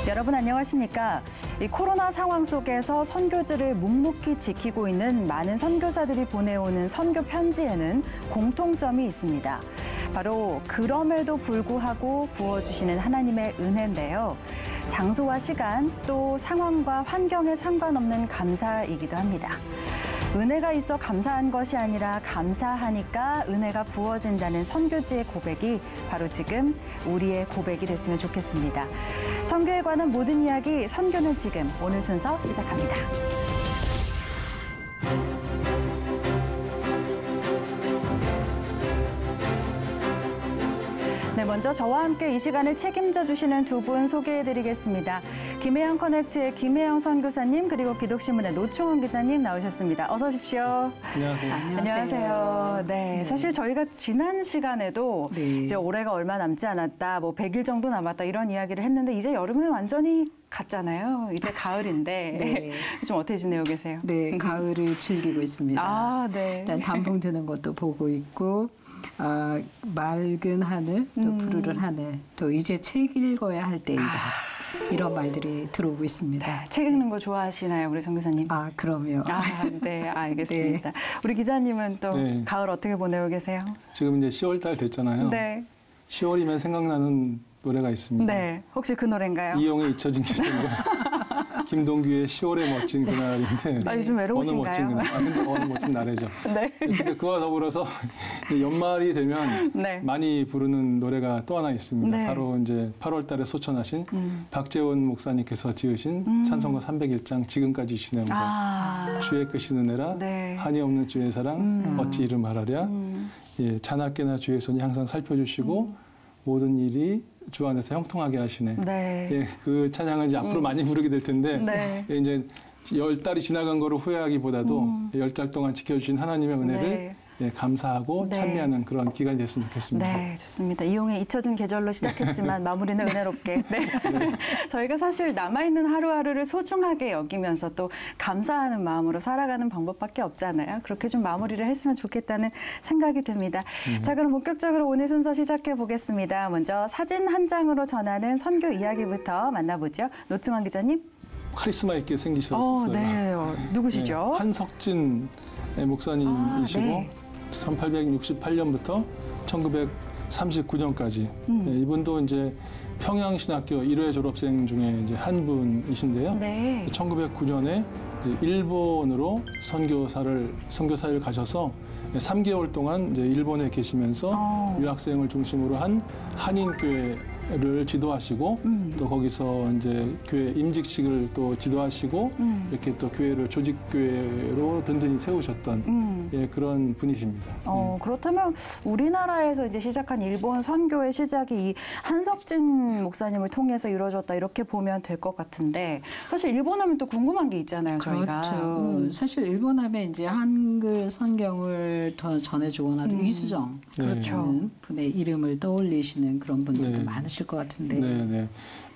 여러분 안녕하십니까? 이 코로나 상황 속에서 선교지를 묵묵히 지키고 있는 많은 선교사들이 보내오는 선교 편지에는 공통점이 있습니다. 바로 그럼에도 불구하고 부어주시는 하나님의 은혜인데요. 장소와 시간, 또 상황과 환경에 상관없는 감사이기도 합니다. 은혜가 있어 감사한 것이 아니라 감사하니까 은혜가 부어진다는 선교지의 고백이 바로 지금 우리의 고백이 됐으면 좋겠습니다. 선교에 관한 모든 이야기, 선교는 지금, 오늘 순서 시작합니다. 네, 먼저 저와 함께 이 시간을 책임져 주시는 두 분 소개해드리겠습니다. 김혜영 커넥트의 김혜영 선교사님, 그리고 기독신문의 노충원 기자님 나오셨습니다. 어서 오십시오. 안녕하세요. 안녕하세요. 네, 사실 저희가 지난 시간에도 이제 올해가 얼마 남지 않았다, 뭐 100일 정도 남았다 이런 이야기를 했는데 이제 여름은 완전히 갔잖아요. 이제 가을인데 좀 어떻게 지내고 계세요? 네, 가을을 즐기고 있습니다. 아, 네. 일단 단풍 드는 것도 보고 있고 맑은 하늘, 또 푸르른 하늘, 또 이제 책 읽어야 할 때이다. 이런 말들이 들어오고 있습니다. 책 읽는 거 좋아하시나요, 우리 선교사님? 아, 그럼요. 네, 알겠습니다. 네. 우리 기자님은 또 가을 어떻게 보내고 계세요? 지금 이제 10월 달 됐잖아요. 네. 10월이면 생각나는 노래가 있습니다. 네, 혹시 그 노래인가요? 이용의 잊혀진 계절과 김동규의 10월의 멋진 그날인데 요즘 외로우신가요? 어느 멋진 그날, 근데 어느 멋진 날이죠. 네. 근데 그와 더불어서 연말이 되면 많이 부르는 노래가 또 하나 있습니다. 네. 바로 이제 8월 달에 소천하신 박재원 목사님께서 지으신 찬송가 301장 지금까지 지내온 것. 주의 크신 은혜라 한이 없는 주의 사랑 어찌 이름 말하랴. 예, 자나깨나 주의 손이 항상 살펴주시고 모든 일이 주 안에서 형통하게 하시네. 예, 그 찬양을 이제 앞으로 많이 부르게 될 텐데 예, 이제 10달이 지나간 거를 후회하기보다도 10달 동안 지켜주신 하나님의 은혜를 예, 감사하고 찬미하는 그런 기간이 됐으면 좋겠습니다. 네, 좋습니다. 이용의 잊혀진 계절로 시작했지만 마무리는 은혜롭게. 저희가 사실 남아있는 하루하루를 소중하게 여기면서 또 감사하는 마음으로 살아가는 방법밖에 없잖아요. 그렇게 좀 마무리를 했으면 좋겠다는 생각이 듭니다. 자, 그럼 본격적으로 오늘 순서 시작해 보겠습니다. 먼저 사진 한 장으로 전하는 선교 이야기부터 만나보죠. 노충원 기자님. 카리스마 있게 생기셨어요. 네, 누구시죠? 네, 한석진 목사님이시고 1868년부터 1939년까지 네, 이분도 이제 평양신학교 1회 졸업생 중에 이제 한 분이신데요. 1909년에 이제 일본으로 선교사를 가셔서 3개월 동안 이제 일본에 계시면서 유학생을 중심으로 한 한인교회를 지도하시고 또 거기서 이제 교회 임직식을 또 지도하시고 이렇게 또 교회를 조직교회로 든든히 세우셨던 예, 그런 분이십니다. 그렇다면 우리나라에서 이제 시작한 일본 선교의 시작이 이 한석진 목사님을 통해서 이루어졌다 이렇게 보면 될 것 같은데 사실 일본 하면 또 궁금한 게 있잖아요, 저희가. 그렇죠. 사실 일본 하면 이제 한글 성경을 더 전해주거나 이수정 분의 이름을 떠올리시는 그런 분들도 많으실 것 같은데. 네.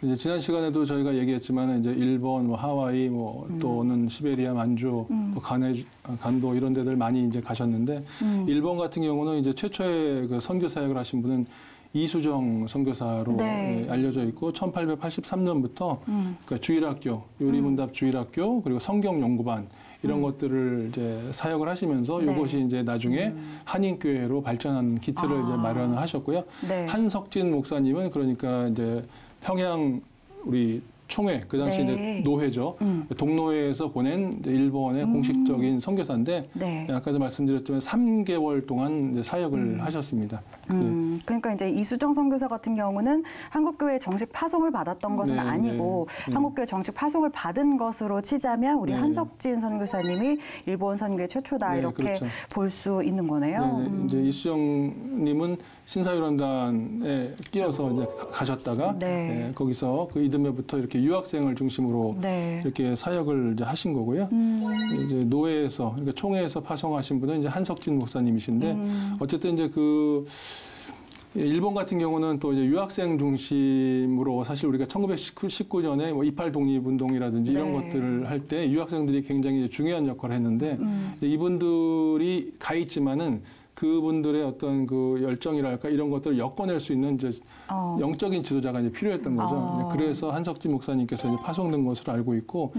이제 지난 시간에도 저희가 얘기했지만 이제 일본, 뭐 하와이, 뭐 또는 시베리아, 만주, 또 간도 이런 데들 많이 이제 가셨는데 일본 같은 경우는 이제 최초의 그 선교 사역을 하신 분은 이수정 선교사로 알려져 있고 1883년부터 그러니까 주일학교, 요리문답 주일학교 그리고 성경연구반 이런 것들을 이제 사역을 하시면서 이것이 이제 나중에 한인교회로 발전하는 기틀을 이제 마련을 하셨고요. 한석진 목사님은 그러니까 이제 평양 우리 총회, 그 당시 이제 노회죠. 동노회에서 보낸 이제 일본의 공식적인 선교사인데 아까도 말씀드렸지만 3개월 동안 이제 사역을 하셨습니다. 그러니까 이제 이수정 선교사 같은 경우는 한국교회 정식 파송을 받았던 것은 아니고 한국교회 정식 파송을 받은 것으로 치자면 우리 한석진 선교사님이 일본 선교의 최초다 이렇게 볼 수 있는 거네요. 이제 이수정님은 신사유런단에 끼어서 이제 가셨다가 거기서 그 이듬해부터 이렇게 유학생을 중심으로 이렇게 사역을 이제 하신 거고요. 이제 노회에서 그러니까 총회에서 파송하신 분은 이제 한석진 목사님이신데 어쨌든 이제 그 일본 같은 경우는 또 이제 유학생 중심으로 사실 우리가 1919년에 뭐 이팔 독립운동이라든지 이런 것들을 할 때 유학생들이 굉장히 중요한 역할을 했는데 이분들이 가 있지만은 그분들의 어떤 그 열정이랄까 이런 것들을 엮어낼 수 있는 이제 영적인 지도자가 이제 필요했던 거죠. 그래서 한석진 목사님께서 이제 파송된 것으로 알고 있고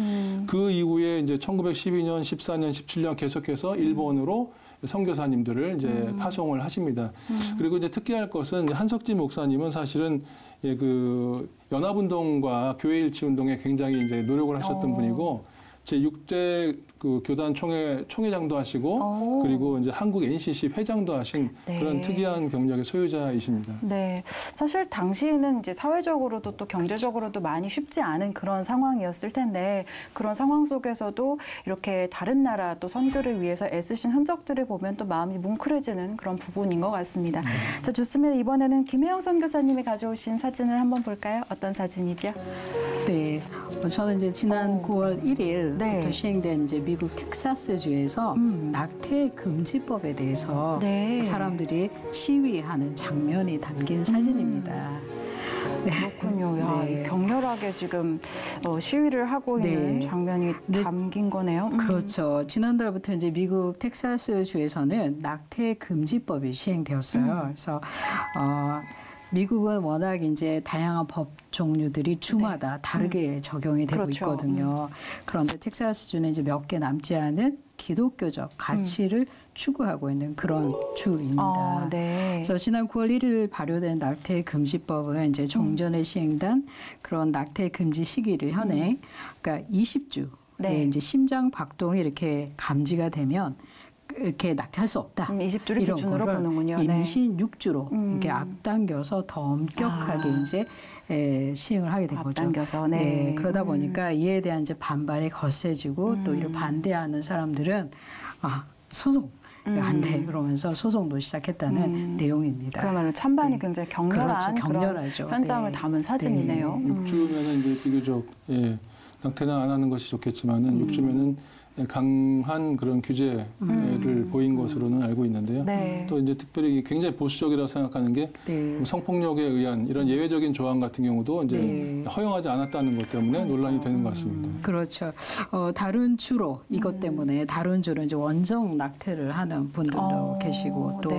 그 이후에 이제 1912년, 14년, 17년 계속해서 일본으로 선교사님들을 이제 파송을 하십니다. 그리고 이제 특이할 것은 한석진 목사님은 사실은 예, 그 연합운동과 교회일치운동에 굉장히 이제 노력을 하셨던 분이고 제6대 그 교단 총회장도 하시고 그리고 이제 한국 NCC 회장도 하신 네. 그런 특이한 경력의 소유자이십니다. 네, 사실 당시에는 이제 사회적으로도 또 경제적으로도 많이 쉽지 않은 그런 상황이었을 텐데 그런 상황 속에서도 이렇게 다른 나라 또 선교를 위해서 애쓰신 흔적들을 보면 또 마음이 뭉클해지는 그런 부분인 것 같습니다. 자, 좋습니다. 이번에는 김혜영 선교사님이 가져오신 사진을 한번 볼까요? 어떤 사진이죠? 네, 저는 이제 지난 9월 1일부터 네. 시행된 이제 미국 텍사스주에서 낙태 금지법에 대해서 네. 사람들이 시위하는 장면이 담긴 사진입니다. 네. 그렇군요. 야, 네. 격렬하게 지금 시위를 하고 있는 네. 장면이 담긴 거네요. 그렇죠. 지난달부터 이제 미국 텍사스주에서는 낙태 금지법이 시행되었어요. 그래서 미국은 워낙 이제 다양한 법 종류들이 주마다 다르게 적용이 되고 그렇죠. 있거든요. 그런데 텍사스주는 이제 몇 개 남지 않은 기독교적 가치를 추구하고 있는 그런 주입니다. 네. 그래서 지난 9월 1일 발효된 낙태 금지법은 이제 종전에 시행된 그런 낙태 금지 시기를 현행, 그러니까 20주에 네. 이제 심장 박동이 이렇게 감지가 되면 이렇게 낙태할 수 없다. 20주를 이런 기준으로 거를 보는군요. 네. 임신 6주로 이렇게 앞당겨서 더 엄격하게 이제 시행을 하게 된 거죠. 앞당겨서, 네. 그러다 보니까 이에 대한 이제 반발이 거세지고 또 이를 반대하는 사람들은 소송 안 돼 그러면서 소송도 시작했다는 내용입니다. 그야말로 찬반이 굉장히 격렬한 그렇죠. 격렬하죠. 그런 현장을 네. 담은 사진이네요. 6주면은 이제 비교적 낙태는 안 하는 것이 좋겠지만은 6주면은 강한 그런 규제를 보인 것으로는 알고 있는데요. 네. 또 이제 특별히 굉장히 보수적이라고 생각하는 게 성폭력에 의한 이런 예외적인 조항 같은 경우도 이제 허용하지 않았다는 것 때문에 논란이 되는 것 같습니다. 그렇죠. 다른 주로 이것 때문에 다른 주로 이제 원정 낙태를 하는 분들도 계시고 또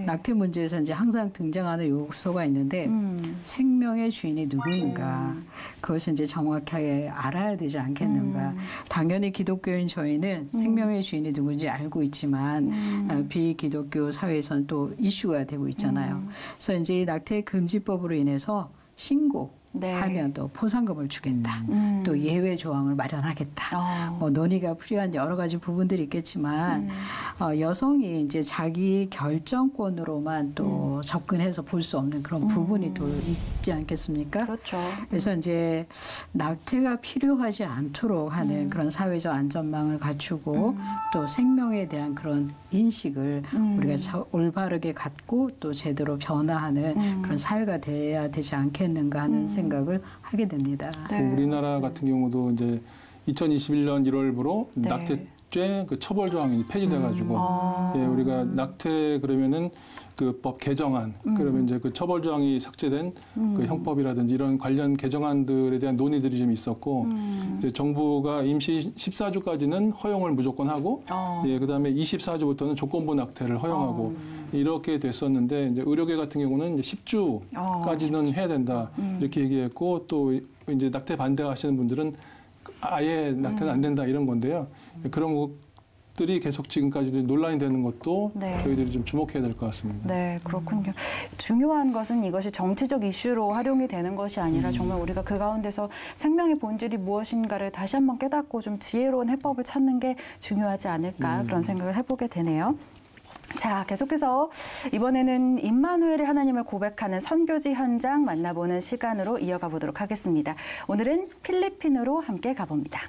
낙태 문제에서 이제 항상 등장하는 요소가 있는데 생명의 주인이 누구인가 그것을 이제 정확하게 알아야 되지 않겠는가. 당연히 기독교인 저희는 생명의 주인이 누군지 알고 있지만 비기독교 사회에서는 또 이슈가 되고 있잖아요. 그래서 이제 이 낙태 금지법으로 인해서 신고하면 또 포상금을 주겠다. 또 예외 조항을 마련하겠다. 논의가 필요한 여러 가지 부분들이 있겠지만 여성이 이제 자기 결정권으로만 또 접근해서 볼 수 없는 그런 부분이 또 있지 않겠습니까? 그렇죠. 그래서 이제 낙태가 필요하지 않도록 하는 그런 사회적 안전망을 갖추고 또 생명에 대한 그런 인식을 우리가 올바르게 갖고 또 제대로 변화하는 그런 사회가 돼야 되지 않겠는가 하는 생각을 하게 됩니다. 우리나라 같은 경우도 이제 2021년 1월부로 낙태죄 그 처벌 조항이 폐지돼가지고 우리가 낙태 그러면은 그 법 개정안 그러면 이제 그 처벌 조항이 삭제된 그 형법이라든지 이런 관련 개정안들에 대한 논의들이 좀 있었고 이제 정부가 임시 14주까지는 허용을 무조건 하고 그다음에 24주부터는 조건부 낙태를 허용하고 이렇게 됐었는데 이제 의료계 같은 경우는 이제 10주까지는 해야 된다 이렇게 얘기했고 또 이제 낙태 반대하시는 분들은 아예 낙태는 안 된다 이런 건데요. 그런 것들이 계속 지금까지도 논란이 되는 것도 저희들이 좀 주목해야 될 것 같습니다. 네, 그렇군요. 중요한 것은 이것이 정치적 이슈로 활용이 되는 것이 아니라 정말 우리가 그 가운데서 생명의 본질이 무엇인가를 다시 한번 깨닫고 좀 지혜로운 해법을 찾는 게 중요하지 않을까 그런 생각을 해보게 되네요. 자, 계속해서 이번에는 임마누엘의 하나님을 고백하는 선교지 현장 만나보는 시간으로 이어가 보도록 하겠습니다. 오늘은 필리핀으로 함께 가봅니다.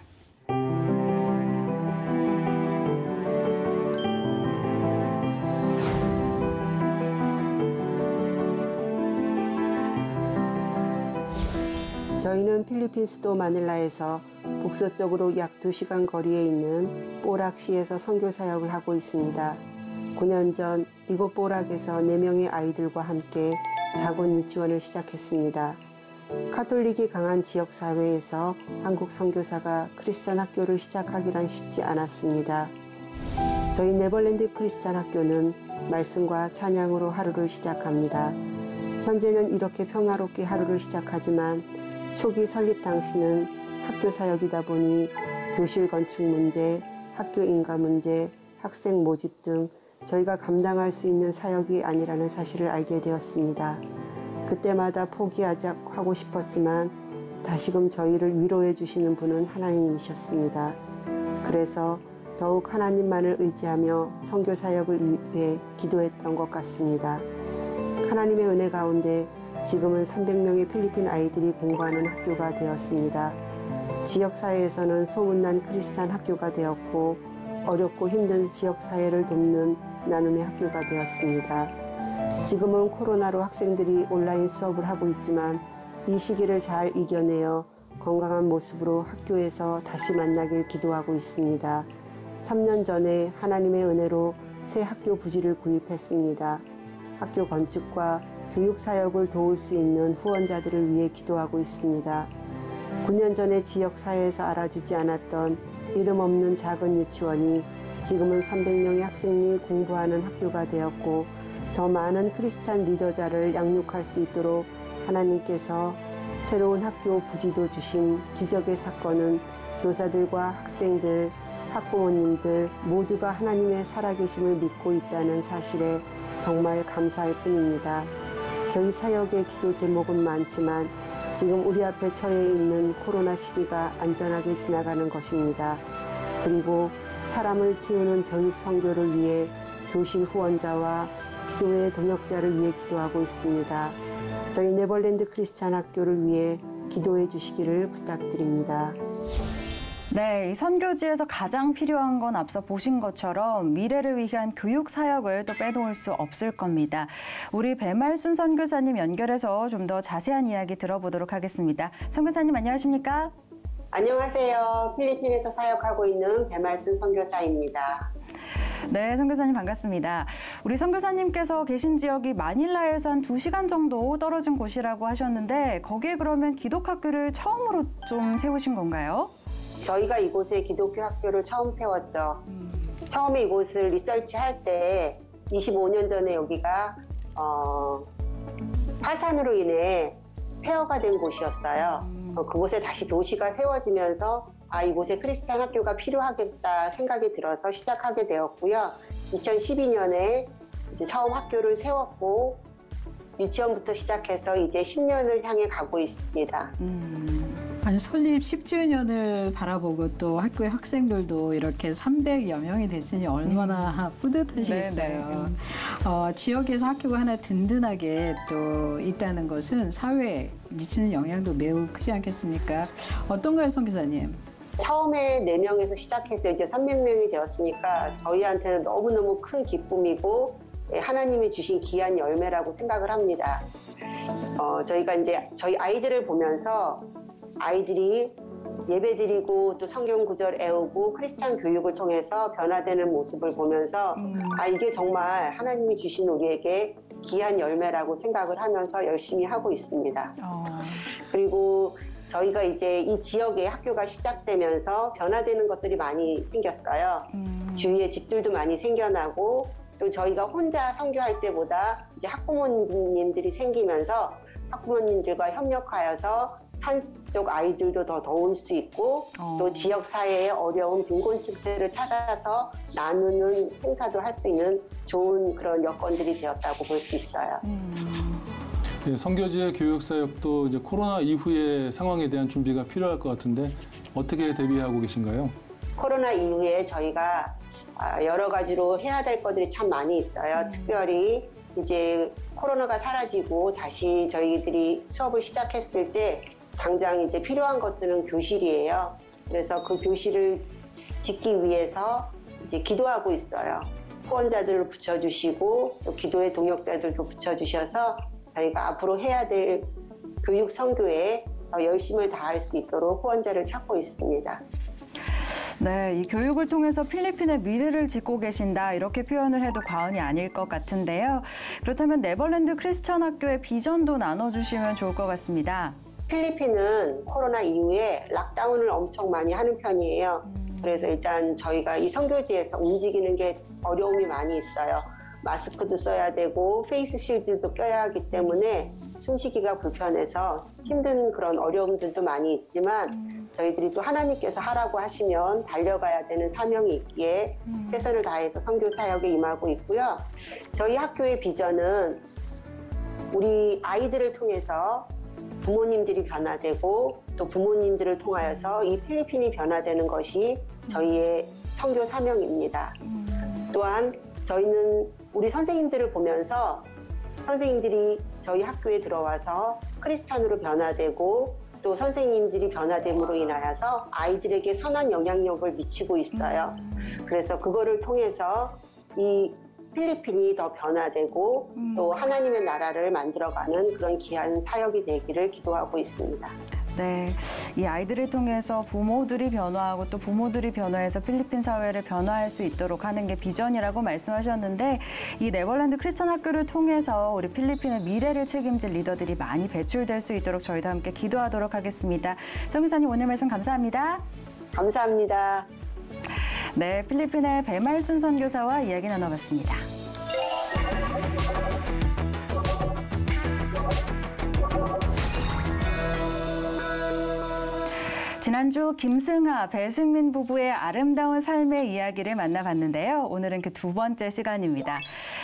저희는 필리핀 수도 마닐라에서 북서쪽으로 약 2시간 거리에 있는 뽀락시에서 선교 사역을 하고 있습니다. 9년 전 이곳 뽀락에서 4명의 아이들과 함께 작은 유치원을 시작했습니다. 카톨릭이 강한 지역사회에서 한국 선교사가 크리스찬 학교를 시작하기란 쉽지 않았습니다. 저희 네버랜드 크리스찬 학교는 말씀과 찬양으로 하루를 시작합니다. 현재는 이렇게 평화롭게 하루를 시작하지만 초기 설립 당시는 학교 사역이다 보니 교실 건축 문제, 학교 인가 문제, 학생 모집 등 저희가 감당할 수 있는 사역이 아니라는 사실을 알게 되었습니다. 그때마다 포기하고 싶었지만 다시금 저희를 위로해 주시는 분은 하나님이셨습니다. 그래서 더욱 하나님만을 의지하며 선교 사역을 위해 기도했던 것 같습니다. 하나님의 은혜 가운데 지금은 300명의 필리핀 아이들이 공부하는 학교가 되었습니다. 지역사회에서는 소문난 크리스찬 학교가 되었고 어렵고 힘든 지역사회를 돕는 나눔의 학교가 되었습니다. 지금은 코로나로 학생들이 온라인 수업을 하고 있지만 이 시기를 잘 이겨내어 건강한 모습으로 학교에서 다시 만나길 기도하고 있습니다. 3년 전에 하나님의 은혜로 새 학교 부지를 구입했습니다. 학교 건축과 교육 사역을 도울 수 있는 후원자들을 위해 기도하고 있습니다. 9년 전에 지역사회에서 알아주지 않았던 이름 없는 작은 유치원이 지금은 300명의 학생이 공부하는 학교가 되었고 더 많은 크리스찬 리더자를 양육할 수 있도록 하나님께서 새로운 학교 부지도 주신 기적의 사건은 교사들과 학생들, 학부모님들 모두가 하나님의 살아계심을 믿고 있다는 사실에 정말 감사할 뿐입니다. 저희 사역의 기도 제목은 많지만 지금 우리 앞에 처해 있는 코로나 시기가 안전하게 지나가는 것입니다. 그리고 사람을 키우는 교육 선교를 위해 교실 후원자와 기도의 동역자를 위해 기도하고 있습니다. 저희 네버랜드 크리스찬 학교를 위해 기도해 주시기를 부탁드립니다. 네, 이 선교지에서 가장 필요한 건 앞서 보신 것처럼 미래를 위한 교육 사역을 또 빼놓을 수 없을 겁니다. 우리 배말순 선교사님 연결해서 좀 더 자세한 이야기 들어보도록 하겠습니다. 선교사님 안녕하십니까? 안녕하세요. 필리핀에서 사역하고 있는 배말순 선교사입니다. 네, 선교사님 반갑습니다. 우리 선교사님께서 계신 지역이 마닐라에서 한 2시간 정도 떨어진 곳이라고 하셨는데 거기에 그러면 기독학교를 처음으로 좀 세우신 건가요? 저희가 이곳에 기독교 학교를 처음 세웠죠. 처음에 이곳을 리서치할 때 25년 전에 여기가 화산으로 인해 폐허가 된 곳이었어요. 그곳에 다시 도시가 세워지면서 이곳에 크리스찬 학교가 필요하겠다 생각이 들어서 시작하게 되었고요. 2012년에 이제 처음 학교를 세웠고 유치원부터 시작해서 이제 10년을 향해 가고 있습니다. 아니 설립 10주년을 바라보고 또 학교의 학생들도 이렇게 300여 명이 됐으니 얼마나 뿌듯하시겠어요. 지역에서 학교가 하나 든든하게 또 있다는 것은 사회에 미치는 영향도 매우 크지 않겠습니까? 어떤가요, 선교사님? 처음에 4명에서 시작해서 이제 300명이 되었으니까 저희한테는 너무너무 큰 기쁨이고 하나님이 주신 귀한 열매라고 생각을 합니다. 저희가 이제 저희 아이들을 보면서 아이들이 예배드리고 또 성경 구절 애우고 크리스찬 교육을 통해서 변화되는 모습을 보면서 이게 정말 하나님이 주신 우리에게 귀한 열매라고 생각을 하면서 열심히 하고 있습니다. 그리고 저희가 이제 이 지역에 학교가 시작되면서 변화되는 것들이 많이 생겼어요. 주위에 집들도 많이 생겨나고 또 저희가 혼자 선교할 때보다 이제 학부모님들이 생기면서 학부모님들과 협력하여서 산속 아이들도 더 도울 수 있고 또 지역 사회의 어려운 빈곤층들을 찾아서 나누는 행사도 할 수 있는 좋은 그런 여건들이 되었다고 볼 수 있어요. 예, 선교지의 교육 사역도 이제 코로나 이후의 상황에 대한 준비가 필요할 것 같은데 어떻게 대비하고 계신가요? 코로나 이후에 저희가 여러 가지로 해야 될 것들이 참 많이 있어요. 특별히 이제 코로나가 사라지고 다시 저희들이 수업을 시작했을 때 당장 이제 필요한 것들은 교실이에요. 그래서 그 교실을 짓기 위해서 이제 기도하고 있어요. 후원자들을 붙여주시고 또 기도의 동역자들도 붙여주셔서 저희가 앞으로 해야 될 교육 선교에 더 열심을 다할 수 있도록 후원자를 찾고 있습니다. 네, 이 교육을 통해서 필리핀의 미래를 짓고 계신다 이렇게 표현을 해도 과언이 아닐 것 같은데요. 그렇다면 네버랜드 크리스천 학교의 비전도 나눠주시면 좋을 것 같습니다. 필리핀은 코로나 이후에 락다운을 엄청 많이 하는 편이에요. 그래서 일단 저희가 이 선교지에서 움직이는 게 어려움이 많이 있어요. 마스크도 써야 되고 페이스 실드도 껴야 하기 때문에 숨쉬기가 불편해서 힘든 그런 어려움들도 많이 있지만 저희들이 또 하나님께서 하라고 하시면 달려가야 되는 사명이 있기에 최선을 다해서 선교 사역에 임하고 있고요. 저희 학교의 비전은 우리 아이들을 통해서 부모님들이 변화되고 또 부모님들을 통하여서 이 필리핀이 변화되는 것이 저희의 선교 사명입니다. 또한 저희는 우리 선생님들을 보면서 선생님들이 저희 학교에 들어와서 크리스찬으로 변화되고 또 선생님들이 변화됨으로 인하여서 아이들에게 선한 영향력을 미치고 있어요. 그래서 그거를 통해서 이 필리핀이 더 변화되고 또 하나님의 나라를 만들어가는 그런 귀한 사역이 되기를 기도하고 있습니다. 네, 이 아이들을 통해서 부모들이 변화하고 또 부모들이 변화해서 필리핀 사회를 변화할 수 있도록 하는 게 비전이라고 말씀하셨는데 이 네버랜드 크리스천 학교를 통해서 우리 필리핀의 미래를 책임질 리더들이 많이 배출될 수 있도록 저희도 함께 기도하도록 하겠습니다. 정 이사님 오늘 말씀 감사합니다. 감사합니다. 네, 필리핀의 배말순 선교사와 이야기 나눠봤습니다. 지난주 김승하, 배승민 부부의 아름다운 삶의 이야기를 만나봤는데요. 오늘은 그 두 번째 시간입니다.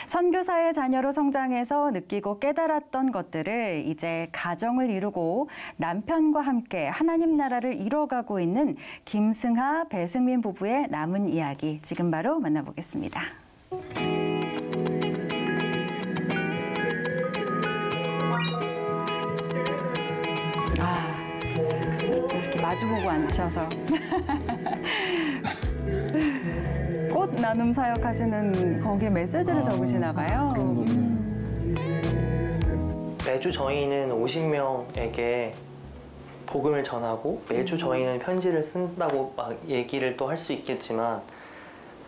선교사의 자녀로 성장해서 느끼고 깨달았던 것들을 이제 가정을 이루고 남편과 함께 하나님 나라를 이뤄가고 있는 김승하, 배승민 부부의 남은 이야기 지금 바로 만나보겠습니다. 마주보고 앉으셔서 꽃 나눔 사역하시는 거기에 메시지를 적으시나 봐요. 매주 저희는 50명에게 복음을 전하고 매주 저희는 편지를 쓴다고 막 얘기를 또 할 수 있겠지만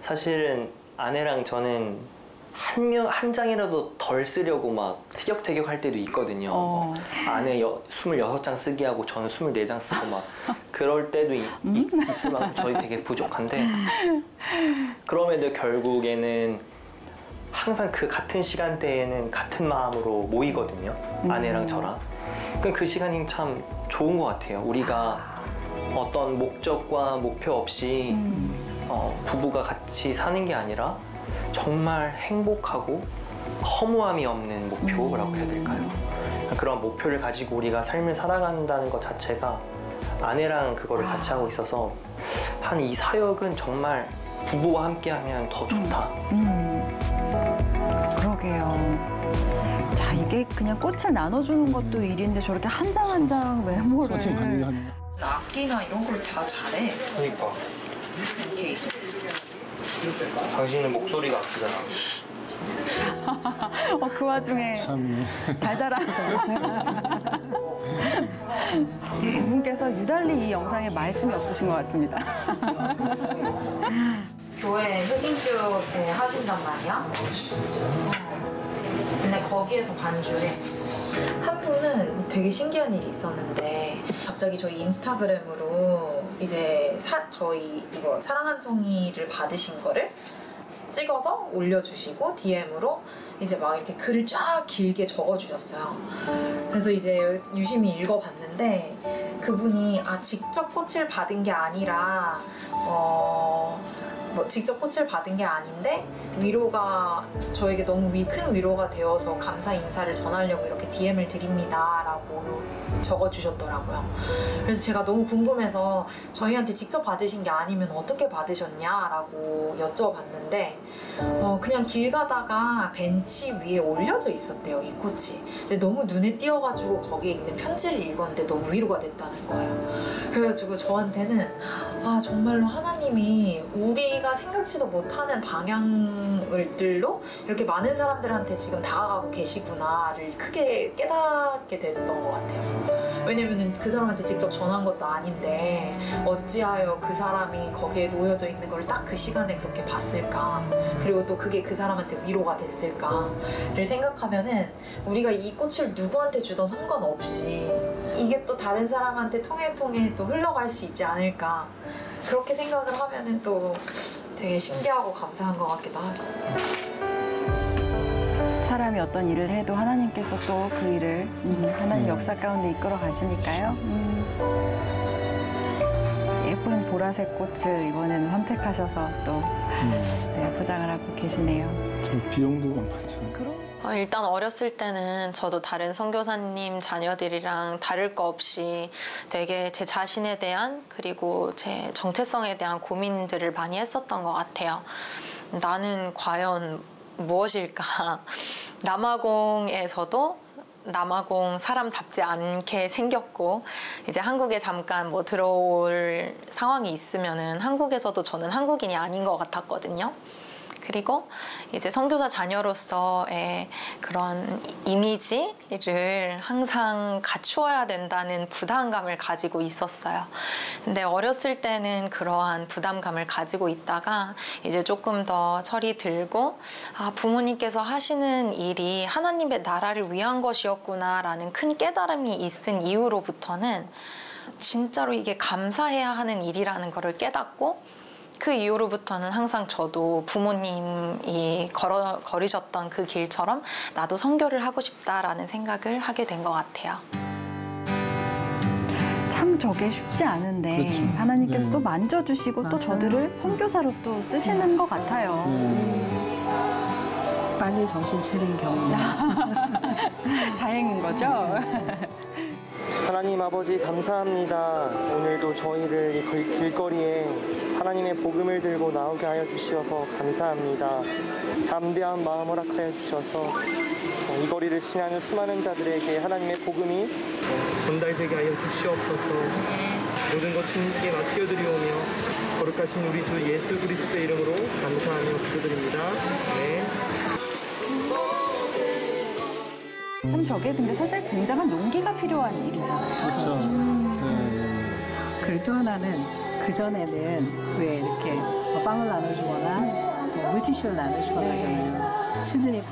사실은 아내랑 저는 한 장이라도 덜 쓰려고 막 티격태격 할 때도 있거든요. 아내 26장 쓰게 하고 저는 24장 쓰고 막 그럴 때도 있을 만큼 저희 되게 부족한데 그럼에도 결국에는 항상 그 같은 시간대에는 같은 마음으로 모이거든요. 아내랑 저랑. 그 시간이 참 좋은 것 같아요. 우리가 어떤 목적과 목표 없이 부부가 같이 사는 게 아니라 정말 행복하고 허무함이 없는 목표라고 해야 될까요? 그런 목표를 가지고 우리가 삶을 살아간다는 것 자체가 아내랑 그거를 같이 하고 있어서 한 이 사역은 정말 부부와 함께하면 더 좋다. 그러게요. 자, 이게 그냥 꽃을 나눠주는 것도 일인데 저렇게 한 장 한 장 메모를. 악기나 이런 걸 다 잘해. 그러니까. 이게 당신은 목소리가 아프잖아. 그 와중에 참 달달한 두 분께서 유달리 이 영상에 말씀이 없으신 것 같습니다. 교회 흑인 쪽에 하신단 말이야. 근데 거기에서 반주해. 한 분은 되게 신기한 일이 있었는데 갑자기 저희 인스타그램으로 이제 저희 이거 사랑한 송이를 받으신 거를 찍어서 올려주시고 DM으로 이제 막 이렇게 글을 쫙 길게 적어주셨어요. 그래서 이제 유심히 읽어봤는데 그분이 직접 꽃을 받은 게 아니라 직접 꽃을 받은 게 아닌데 위로가 저에게 너무 큰 위로가 되어서 감사 인사를 전하려고 이렇게 DM을 드립니다 라고 적어주셨더라고요. 그래서 제가 너무 궁금해서 저희한테 직접 받으신 게 아니면 어떻게 받으셨냐라고 여쭤봤는데 그냥 길 가다가 벤치 위에 올려져 있었대요, 이 꽃이. 근데 너무 눈에 띄어가지고 거기에 있는 편지를 읽었는데 너무 위로가 됐다는 거예요. 그래가지고 저한테는 정말로 하나님이 우리가 생각지도 못하는 방향들로 이렇게 많은 사람들한테 지금 다가가고 계시구나를 크게 깨닫게 됐던 것 같아요. 왜냐면은 그 사람한테 직접 전한 것도 아닌데 어찌하여 그 사람이 거기에 놓여져 있는 걸 딱 그 시간에 그렇게 봤을까, 그리고 또 그게 그 사람한테 위로가 됐을까를 생각하면은 우리가 이 꽃을 누구한테 주던 상관없이 이게 또 다른 사람한테 통해 또 흘러갈 수 있지 않을까, 그렇게 생각을 하면은 또 되게 신기하고 감사한 것 같기도 하고. 사람이 어떤 일을 해도 하나님께서 또 그 일을 하나님 역사 가운데 이끌어 가시니까요. 예쁜 보라색 꽃을 이번에는 선택하셔서 또 네, 포장을 하고 계시네요. 좀 비용도 많죠. 일단 어렸을 때는 저도 다른 선교사님 자녀들이랑 다를 거 없이 되게 제 자신에 대한 그리고 제 정체성에 대한 고민들을 많이 했었던 것 같아요. 나는 과연 무엇일까? 남아공에서도 남아공 사람답지 않게 생겼고 이제 한국에 잠깐 뭐 들어올 상황이 있으면은 한국에서도 저는 한국인이 아닌 것 같았거든요. 그리고 이제 선교사 자녀로서의 그런 이미지를 항상 갖추어야 된다는 부담감을 가지고 있었어요. 근데 어렸을 때는 그러한 부담감을 가지고 있다가 이제 조금 더 철이 들고 부모님께서 하시는 일이 하나님의 나라를 위한 것이었구나라는 큰 깨달음이 있은 이후로부터는 진짜로 이게 감사해야 하는 일이라는 것을 깨닫고 그 이후로부터는 항상 저도 부모님이 걸으셨던 그 길처럼 나도 선교를 하고 싶다라는 생각을 하게 된 것 같아요. 참 저게 쉽지 않은데 그렇죠. 하나님께서 네. 또 만져주시고 또 저들을 선교사로 또 쓰시는 것 같아요. 빨리 정신 차린 경우. 다행인 거죠? 하나님 아버지 감사합니다. 오늘도 저희를 이 길거리에 하나님의 복음을 들고 나오게 하여 주셔서 감사합니다. 담대한 마음 허락하여 주셔서 이 거리를 지나는 수많은 자들에게 하나님의 복음이 전달되게 하여 주시옵소서. 모든 것 주님께 맡겨드리오며 거룩하신 우리 주 예수 그리스도의 이름으로 감사하며 기도드립니다. 네. 참 저게 근데 사실 굉장한 용기가 필요한 일이잖아요. 그렇죠. 네. 그리고 또 하나는 그전에는 왜 이렇게 빵을 나눠주거나 물티슈를 나눠주거나 하잖아요. 수준이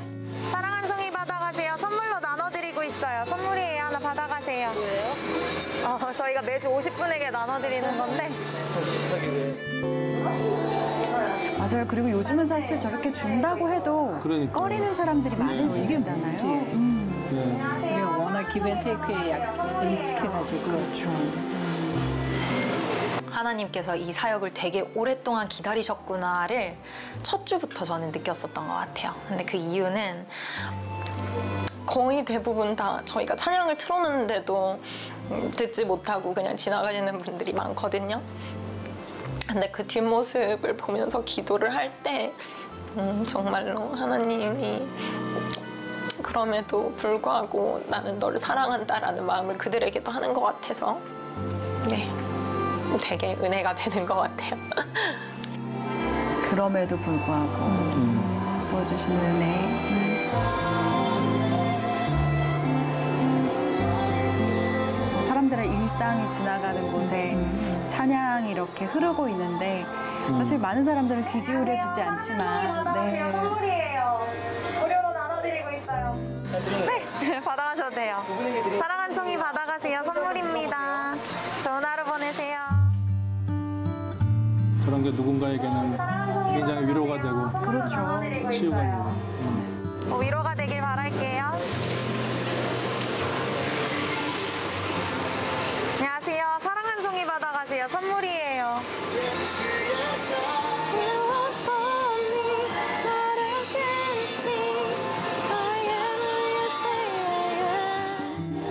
사랑한 송이 받아가세요. 선물로 나눠드리고 있어요. 선물이에요. 하나 받아가세요. 뭐예요? 저희가 매주 50분에게 나눠드리는 건데. 맞아요. 그리고 요즘은 사실 저렇게 준다고 해도 그러니까요. 꺼리는 사람들이 많으시잖아요. 네. 우리가 워낙 기브앤테이크에 익숙해가지고. 그렇죠. 하나님께서 이 사역을 되게 오랫동안 기다리셨구나를 첫 주부터 저는 느꼈었던 것 같아요. 근데 그 이유는 거의 대부분 다 저희가 찬양을 틀어놓는데도 듣지 못하고 그냥 지나가시는 분들이 많거든요. 근데 그 뒷모습을 보면서 기도를 할 때 정말로 하나님이 그럼에도 불구하고 나는 너를 사랑한다라는 마음을 그들에게도 하는 것 같아서 네, 되게 은혜가 되는 것 같아요. 그럼에도 불구하고 부어주시는 은혜. 사람들의 일상이 지나가는 곳에 찬양이 이렇게 흐르고 있는데 사실 많은 사람들은 귀 기울여주지 않지만 받아가세요. 선물이에요. 무료로 나눠드리고 있어요. 네, 받아가셔도 돼요. 사랑한 송이 받아가세요. 선물입니다. 좋은 하루 보내세요. 저런 게 누군가에게는 굉장히 위로가 되고 그렇죠. 치유가 되고. 위로가 되길 바랄게요. 안녕하세요. 사랑한 송이 받아가세요. 선물이에요.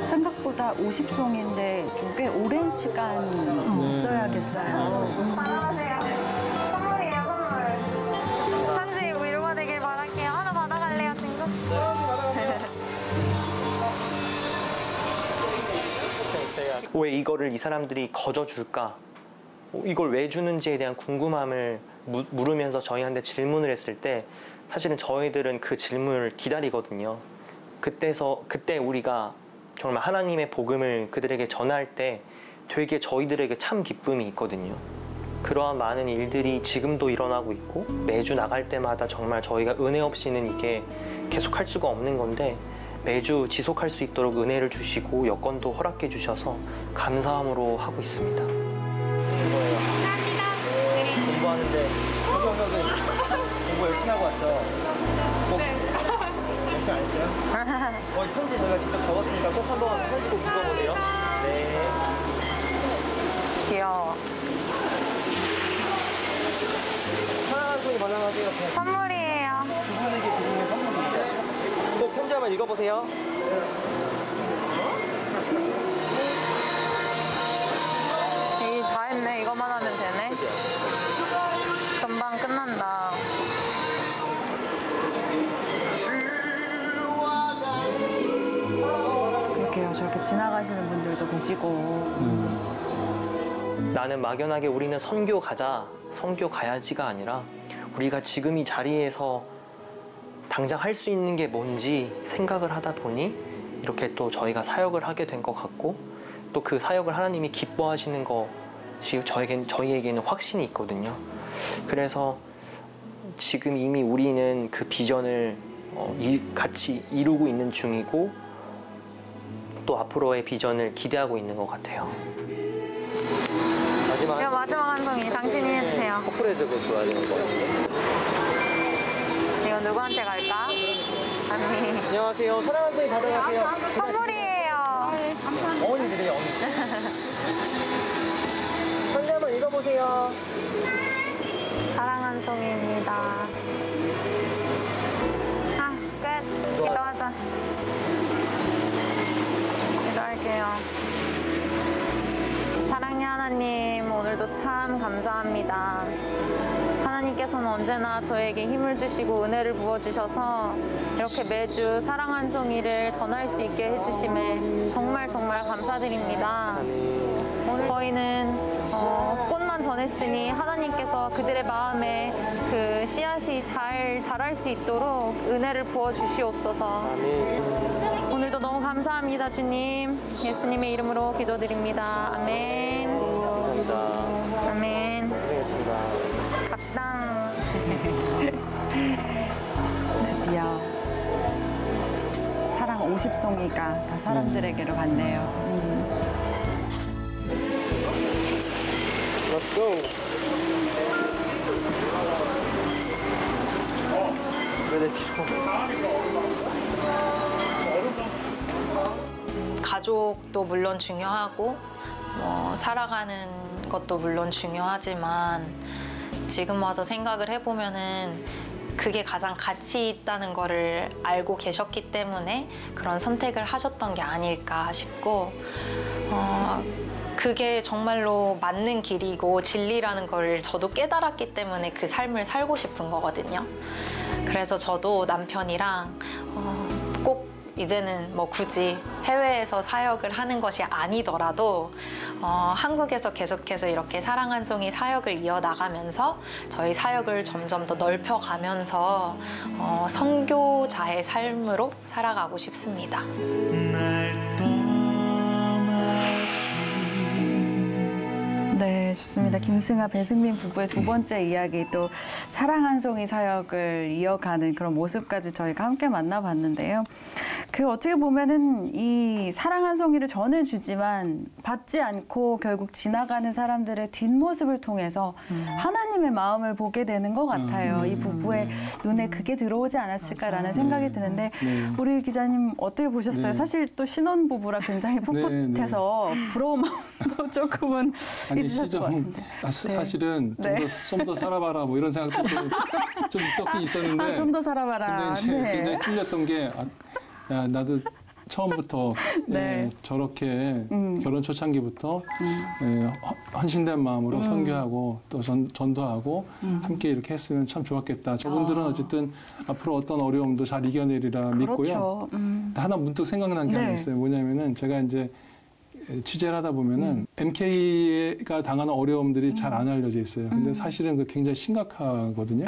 생각보다 50송인데 좀 꽤 오랜 시간 있어야겠어요. 받아가세요. 선물이에요, 선물. 편지 위로가 되길 바랄게요. 하나 받아갈래요, 친구? 왜 이거를 이 사람들이 거저줄까? 이걸 왜 주는지에 대한 궁금함을 물으면서 저희한테 질문을 했을 때 사실은 저희들은 그 질문을 기다리거든요. 그때 우리가 정말 하나님의 복음을 그들에게 전할 때 되게 저희들에게 참 기쁨이 있거든요. 그러한 많은 일들이 지금도 일어나고 있고 매주 나갈 때마다 정말 저희가 은혜 없이는 이게 계속할 수가 없는 건데 매주 지속할 수 있도록 은혜를 주시고 여건도 허락해 주셔서 감사함으로 하고 있습니다. 이거예요. 공부하는데 공부 열심히 하고 왔죠? 혹시 아니세요? 이 편지 저희가 직접 적었으니까 꼭 한번 편지 꼭 읽어보세요. 네. 귀여워. 사랑하는 송이 받아가세요. 선물이에요. 두 분에게 드리는 선물입니다. 꼭 편지 한번 읽어보세요. 이 다 했네. 이것만 하면 되네. 금방 끝난다. 그렇게요. 저렇게 지나가시는 분들도 계시고. 나는 막연하게 우리는 선교 가자, 선교 가야지가 아니라 우리가 지금 이 자리에서 당장 할 수 있는 게 뭔지 생각을 하다 보니 이렇게 또 저희가 사역을 하게 된 것 같고 또 그 사역을 하나님이 기뻐하시는 것이 저희에게는 확신이 있거든요. 그래서 지금 이미 우리는 그 비전을 같이 이루고 있는 중이고 또 앞으로의 비전을 기대하고 있는 것 같아요. 이거 마지막 한 송이 당신이 해주세요. 커플해적을 줘야 되는 거예요. 이거 누구한테 갈까? 아니. 안녕하세요. 사랑하는 송이 받아가세요. 선물이에요. 어머니 드세요, 어머니. 편지 한번 읽어보세요. 사랑한 송이입니다. 끝. 기도하자. 기도할게요. 사랑의 하나님, 오늘도 참 감사합니다. 하나님께서는 언제나 저에게 힘을 주시고 은혜를 부어주셔서 이렇게 매주 사랑 한 송이를 전할 수 있게 해주심에 정말 감사드립니다. 오늘 저희는 꽃만 전했으니 하나님께서 그들의 마음에 그 씨앗이 잘 자랄 수 있도록 은혜를 부어주시옵소서. 오늘도 너무 감사합니다, 주님. 예수님의 이름으로 기도드립니다. 아멘. 감사합니다. 아멘. 고생했습니다. 갑시다. 드디어 사랑 50송이가 다 사람들에게로 갔네요. Let's go. 왜 가족도 물론 중요하고 살아가는 것도 물론 중요하지만 지금 와서 생각을 해보면은 그게 가장 가치 있다는 거를 알고 계셨기 때문에 그런 선택을 하셨던 게 아닐까 싶고 그게 정말로 맞는 길이고 진리라는 걸 저도 깨달았기 때문에 그 삶을 살고 싶은 거거든요. 그래서 저도 남편이랑 꼭 이제는 뭐 굳이 해외에서 사역을 하는 것이 아니더라도 한국에서 계속해서 이렇게 사랑 한 송이 사역을 이어나가면서 저희 사역을 점점 더 넓혀가면서 선교자의 삶으로 살아가고 싶습니다. 네, 좋습니다. 김승아, 배승민 부부의 두 번째 이야기, 또 사랑 한 송이 사역을 이어가는 그런 모습까지 저희가 함께 만나봤는데요. 어떻게 보면은 이 사랑 한 송이를 전해주지만 받지 않고 결국 지나가는 사람들의 뒷모습을 통해서 하나님의 마음을 보게 되는 것 같아요. 이 부부의 눈에 그게 들어오지 않았을까라는 생각이 드는데 우리 기자님 어떻게 보셨어요? 사실 또 신혼부부라 굉장히 풋풋해서 부러운 마음도 조금은 있으셨을 것 같은데. 사실은 좀 더 살아봐라 뭐 이런 생각도 좀 있었긴 있었는데 좀 더 살아봐라. 근데 이제 굉장히 찔렸던 게 야, 나도 처음부터 저렇게 결혼 초창기부터 헌신된 마음으로 선교하고 또 전도하고 함께 이렇게 했으면 참 좋았겠다. 저분들은 어쨌든 앞으로 어떤 어려움도 잘 이겨내리라 믿고요. 하나 문득 생각난 게 하나 있어요. 뭐냐면은 제가 이제 취재를 하다 보면은 MK가 당하는 어려움들이 잘 안 알려져 있어요. 근데 사실은 그 굉장히 심각하거든요.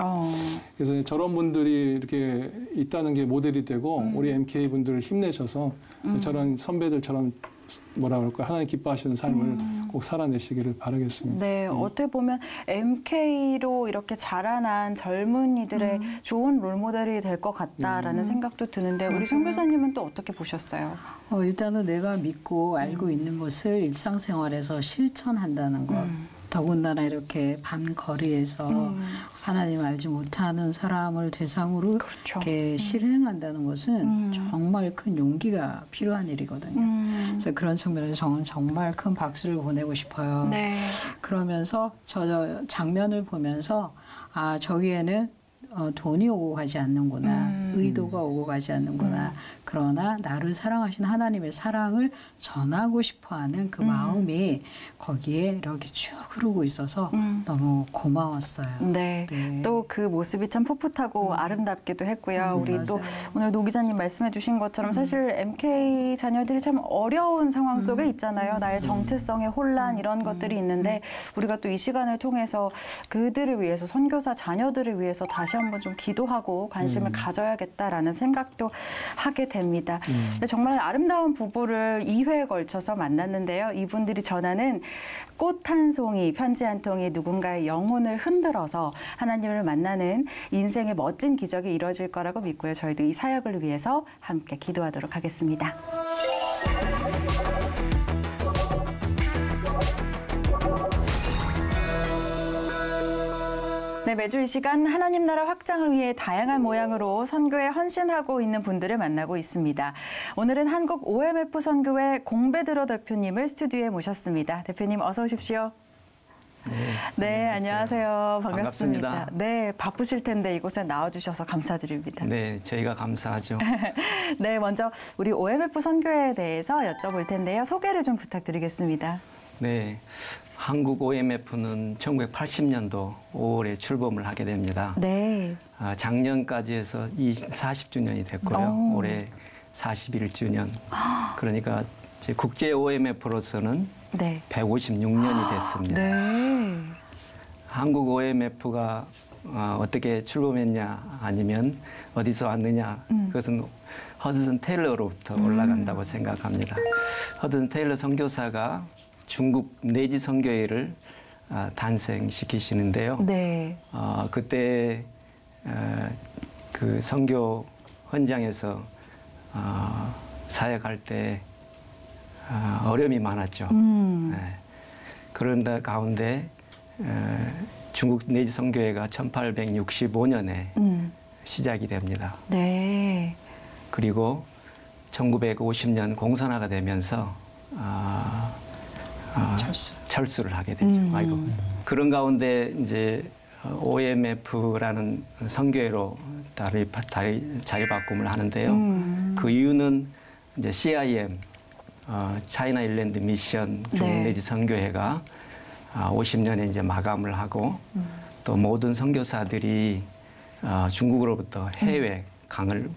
그래서 저런 분들이 이렇게 있다는 게 모델이 되고 우리 MK 분들을 힘내셔서 저런 선배들처럼 뭐라 그럴까 하나님 기뻐하시는 삶을 꼭 살아내시기를 바라겠습니다. 네, 어떻게 보면 MK로 이렇게 자라난 젊은이들의 좋은 롤모델이 될 것 같다라는 생각도 드는데 우리 선교사님은 또 어떻게 보셨어요? 일단은 내가 믿고 알고 있는 것을 일상생활에서 실천한다는 것. 더군다나 이렇게 밤거리에서 하나님 알지 못하는 사람을 대상으로 그렇죠. 이렇게 실행한다는 것은 정말 큰 용기가 필요한 일이거든요. 그래서 그런 측면에서 저는 정말 큰 박수를 보내고 싶어요. 네. 그러면서 저 장면을 보면서 아 저기에는 돈이 오고 가지 않는구나. 의도가 오고 가지 않는구나. 그러나 나를 사랑하신 하나님의 사랑을 전하고 싶어하는 그 마음이 거기에 이렇게 쭉 흐르고 있어서 너무 고마웠어요. 네. 네. 또 그 모습이 참 풋풋하고 아름답기도 했고요. 우리 맞아요. 또 오늘 노 기자님 말씀해 주신 것처럼 사실 MK 자녀들이 참 어려운 상황 속에 있잖아요. 나의 정체성의 혼란 이런 것들이 있는데 우리가 또 이 시간을 통해서 그들을 위해서 선교사 자녀들을 위해서 다시 한번 좀 기도하고 관심을 가져야겠다라는 생각도 하게 됩니다. 근데 정말 아름다운 부부를 2회에 걸쳐서 만났는데요. 이분들이 전하는 꽃 한 송이, 편지 한 통이 누군가의 영혼을 흔들어서 하나님을 만나는 인생의 멋진 기적이 이루어질 거라고 믿고요. 저희도 이 사역을 위해서 함께 기도하도록 하겠습니다. 네, 매주 이 시간 하나님 나라 확장을 위해 다양한 모양으로 선교에 헌신하고 있는 분들을 만나고 있습니다. 오늘은 한국 OMF 선교회 공배들어 대표님을 스튜디오에 모셨습니다. 대표님 어서 오십시오. 네, 안녕하세요. 반갑습니다. 네, 바쁘실 텐데 이곳에 나와주셔서 감사드립니다. 네, 저희가 감사하죠. 네, 먼저 우리 OMF 선교회에 대해서 여쭤볼 텐데요. 소개를 좀 부탁드리겠습니다. 네, 한국 OMF는 1980년도 5월에 출범을 하게 됩니다. 네. 작년까지 해서 40주년이 됐고요. 올해 41주년. 그러니까 국제 OMF로서는 네. 156년이 됐습니다. 네. 한국 OMF가 어떻게 출범했냐 아니면 어디서 왔느냐 그것은 허드슨 테일러로부터 올라간다고 생각합니다. 허드슨 테일러 선교사가 중국 내지 선교회를 탄생시키시는데요. 네. 그때 그 선교 현장에서 사역할 때 어려움이 많았죠. 네. 그런 가운데 중국 내지 선교회가 1865년에 시작이 됩니다. 네. 그리고 1950년 공산화가 되면서 철수를 하게 되죠. 아이고. 그런 가운데 이제 OMF라는 선교회로 자리 바꿈을 하는데요. 그 이유는 이제 CIM, 차이나 일랜드 미션 중국 내지 선교회가 50년에 이제 마감을 하고 또 모든 선교사들이 중국으로부터 해외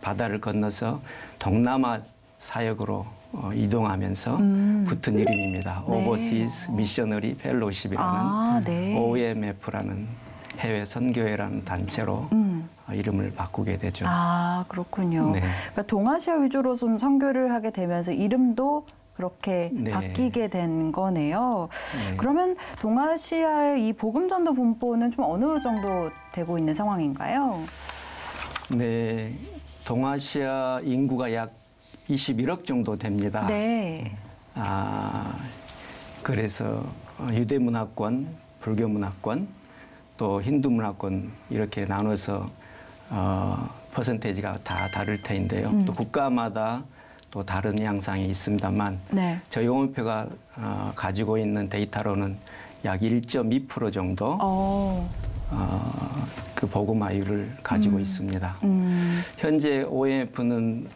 바다를 건너서 동남아 사역으로 이동하면서 붙은 이름입니다. Overseas Missionary Fellowship이라는 OMF라는 해외 선교회라는 단체로 이름을 바꾸게 되죠. 아, 그렇군요. 네. 그러니까 동아시아 위주로 좀 선교를 하게 되면서 이름도 그렇게 바뀌게 된 거네요. 네. 그러면 동아시아의 이 복음전도 분포는 좀 어느 정도 되고 있는 상황인가요? 네, 동아시아 인구가 약 21억 정도 됩니다. 네. 그래서 유대 문화권, 불교 문화권, 또 힌두 문화권 이렇게 나눠서 퍼센테이지가 다 다를 테인데요. 또 국가마다 또 다른 양상이 있습니다만 네. 저희 OMF가 가지고 있는 데이터로는 약 1.2% 정도 그 복음화율을 가지고 있습니다. 현재 OMF는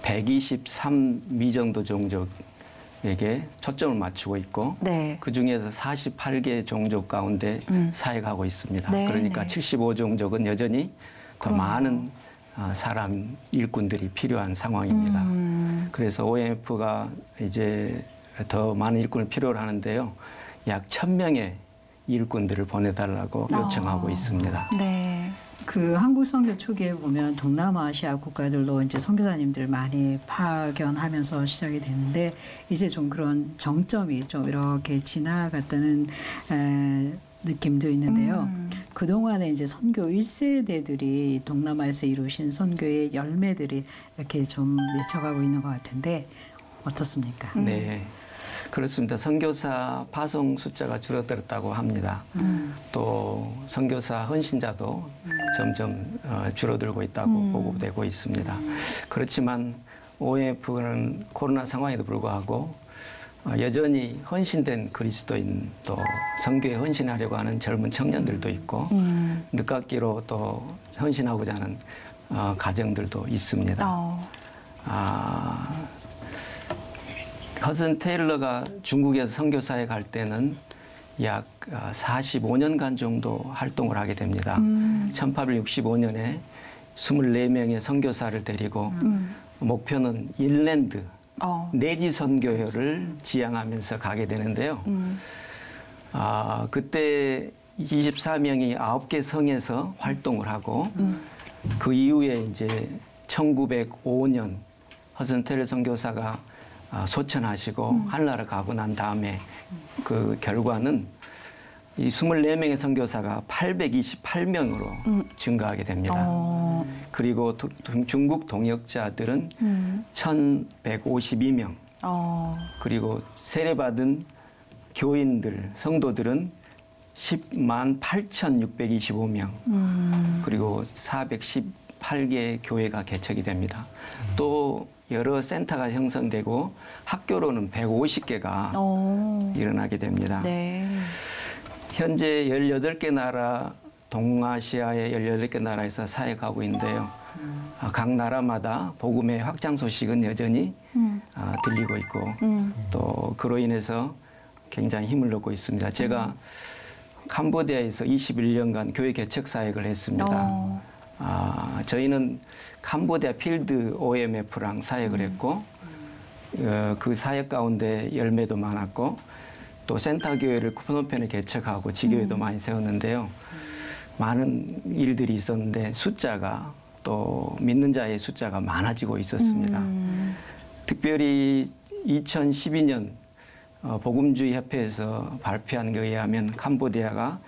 123미 정도 종족에게 초점을 맞추고 있고 네. 그중에서 48개 종족 가운데 사역하고 있습니다. 네, 그러니까 네. 75종족은 여전히 더 많은 사람 일꾼들이 필요한 상황입니다. 그래서 OMF가 이제 더 많은 일꾼을 필요로 하는데요. 약 1000명의 일꾼들을 보내달라고 요청하고 있습니다. 네. 그 한국 선교 초기에 보면 동남아시아 국가들로 이제 선교사님들 많이 파견하면서 시작이 됐는데 이제 좀 그런 정점이 좀 이렇게 지나갔다는 느낌도 있는데요. 그동안에 이제 선교 1세대들이 동남아에서 이루신 선교의 열매들이 이렇게 좀 맺혀가고 있는 것 같은데 어떻습니까? 네. 그렇습니다. 선교사 파송 숫자가 줄어들었다고 합니다. 또 선교사 헌신자도 점점 줄어들고 있다고 보고되고 있습니다. 그렇지만 OF는 코로나 상황에도 불구하고 여전히 헌신된 그리스도인 또 선교에 헌신하려고 하는 젊은 청년들도 있고 늦깎이로 또 헌신하고자 하는 가정들도 있습니다. 허슨 테일러가 중국에서 선교사에 갈 때는 약 45년간 정도 활동을 하게 됩니다. 1865년에 24명의 선교사를 데리고 목표는 인랜드 내지 선교회를 지향하면서 가게 되는데요. 그때 24명이 9개 성에서 활동을 하고 그 이후에 이제 1905년 허슨 테일러 선교사가 소천하시고 하늘나라 가고 난 다음에 그 결과는 이 24명의 선교사가 828명으로 증가하게 됩니다. 그리고 중국 동역자들은 1152명. 그리고 세례받은 교인들, 성도들은 10만 8,625명. 그리고 418개 교회가 개척이 됩니다. 또 여러 센터가 형성되고 학교로는 150개가 일어나게 됩니다. 네. 현재 18개 나라, 동아시아의 18개 나라에서 사역하고 있는데요. 각 나라마다 복음의 확장 소식은 여전히 들리고 있고 또 그로 인해서 굉장히 힘을 얻고 있습니다. 제가 캄보디아에서 21년간 교회 개척 사역을 했습니다. 저희는 캄보디아 필드 OMF랑 사역을 했고 그 사역 가운데 열매도 많았고 또 센터 교회를 프놈펜에 개척하고 지교회도 많이 세웠는데요. 많은 일들이 있었는데 숫자가 또 믿는 자의 숫자가 많아지고 있었습니다. 특별히 2012년 복음주의 협회에서 발표한 것에 의하면 캄보디아가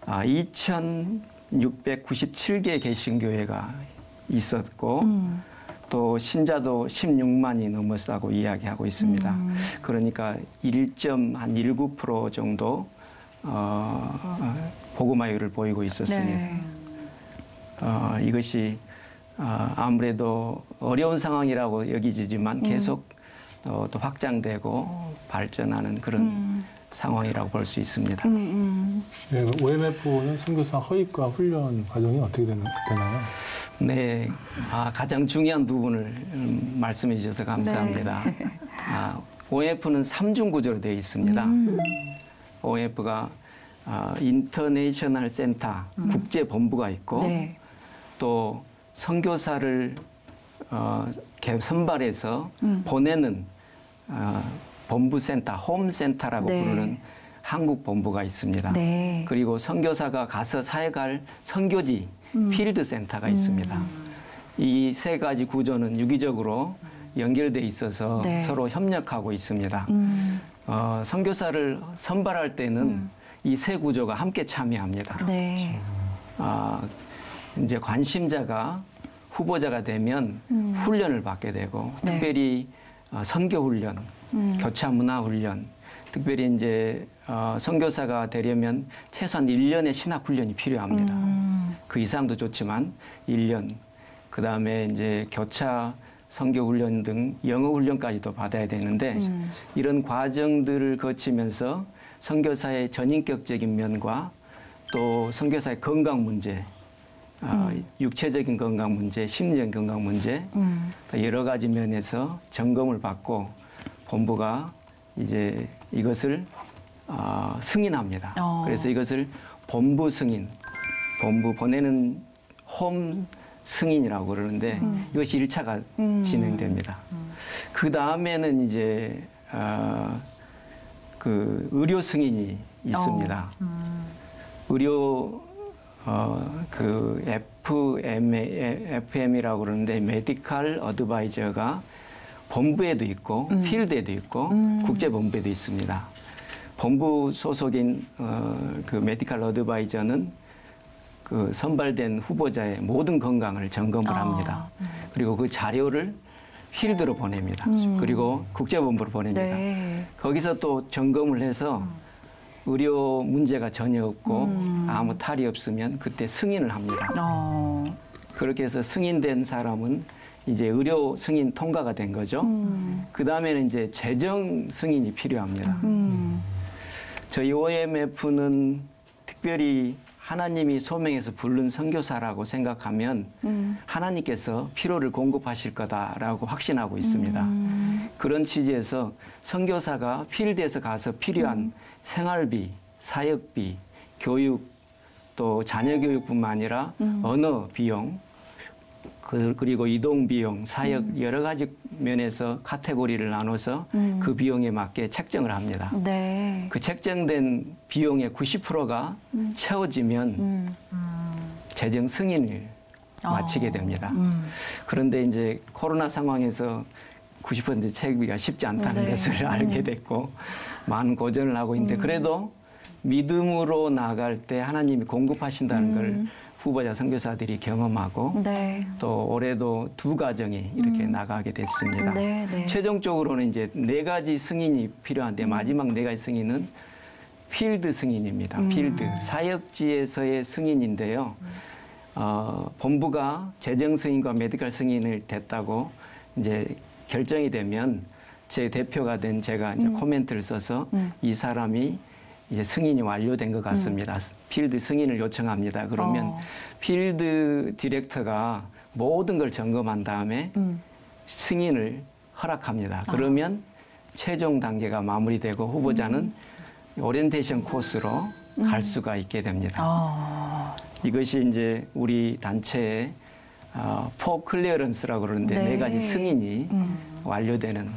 2,697개의 개신교회가 있었고 또 신자도 16만이 넘었다고 이야기하고 있습니다. 그러니까 1.19% 정도 복음화율을 보이고 있었습니다. 네. 이것이 아무래도 어려운 상황이라고 여기지만 계속 또 확장되고 발전하는 그런 상황이라고 볼 수 있습니다. 네, OMF는 선교사 허입과 훈련 과정이 어떻게 되나요? 네, 가장 중요한 부분을 말씀해 주셔서 감사합니다. 네. OMF는 3중 구조로 되어 있습니다. OMF가 인터내셔널 센터, 국제본부가 있고 네. 또 선교사를 선발해서 보내는 본부센터, 홈센터라고 네. 부르는 한국 본부가 있습니다. 네. 그리고 선교사가 가서 사역할 선교지, 필드 센터가 있습니다. 이 세 가지 구조는 유기적으로 연결돼 있어서 네. 서로 협력하고 있습니다. 선교사를 선발할 때는 이 세 구조가 함께 참여합니다. 네. 이제 관심자가 후보자가 되면 훈련을 받게 되고 네. 특별히 선교 훈련, 교차 문화 훈련, 특별히 이제 선교사가 되려면 최소한 1년의 신학 훈련이 필요합니다. 그 이상도 좋지만 1년, 그 다음에 이제 교차 선교 훈련 등 영어 훈련까지도 받아야 되는데 이런 과정들을 거치면서 선교사의 전인격적인 면과 또 선교사의 건강 문제, 육체적인 건강 문제, 심리적인 건강 문제, 여러 가지 면에서 점검을 받고 본부가 이제 이것을 승인합니다. 그래서 이것을 본부 승인, 본부 보내는 홈 승인이라고 그러는데 이것이 1차가 진행됩니다. 그 다음에는 이제 그 의료 승인이 있습니다. 의료 그 FM이라고 그러는데 메디컬 어드바이저가 본부에도 있고 필드에도 있고 국제본부에도 있습니다. 본부 소속인 그 메디컬 어드바이저는 그 선발된 후보자의 모든 건강을 점검을 합니다. 그리고 그 자료를 필드로 보냅니다. 그리고 국제본부로 보냅니다. 네. 거기서 또 점검을 해서 의료 문제가 전혀 없고 아무 탈이 없으면 그때 승인을 합니다. 그렇게 해서 승인된 사람은 이제 의료 승인 통과가 된 거죠. 그 다음에는 이제 재정 승인이 필요합니다. 저희 OMF는 특별히 하나님이 소명해서 부른 선교사라고 생각하면 하나님께서 필요를 공급하실 거다라고 확신하고 있습니다. 그런 취지에서 선교사가 필드에서 가서 필요한 생활비, 사역비, 교육, 또 자녀 교육뿐만 아니라 언어 비용, 그리고 이동 비용, 사역 여러 가지 면에서 카테고리를 나눠서 그 비용에 맞게 책정을 합니다. 네. 그 책정된 비용의 90%가 채워지면 재정 승인을 마치게 됩니다. 그런데 이제 코로나 상황에서 90% 채우기가 쉽지 않다는 것을 알게 됐고 많은 고전을 하고 있는데 그래도 믿음으로 나아갈 때 하나님이 공급하신다는 걸 후보자 선교사들이 경험하고 또 올해도 2가정이 이렇게 나가게 됐습니다. 최종적으로는 이제 4가지 승인이 필요한데 마지막 4가지 승인은 필드 승인입니다. 필드 사역지에서의 승인인데요. 본부가 재정 승인과 메디컬 승인을 됐다고 이제 결정이 되면 제 대표가 된 제가 이제 코멘트를 써서 이 사람이 이제 승인이 완료된 것 같습니다. 필드 승인을 요청합니다. 그러면 필드 디렉터가 모든 걸 점검한 다음에 승인을 허락합니다. 그러면 최종 단계가 마무리되고 후보자는 오리엔테이션 코스로 갈 수가 있게 됩니다. 이것이 이제 우리 단체의 포 클리어런스라고 그러는데 4가지 승인이 완료되는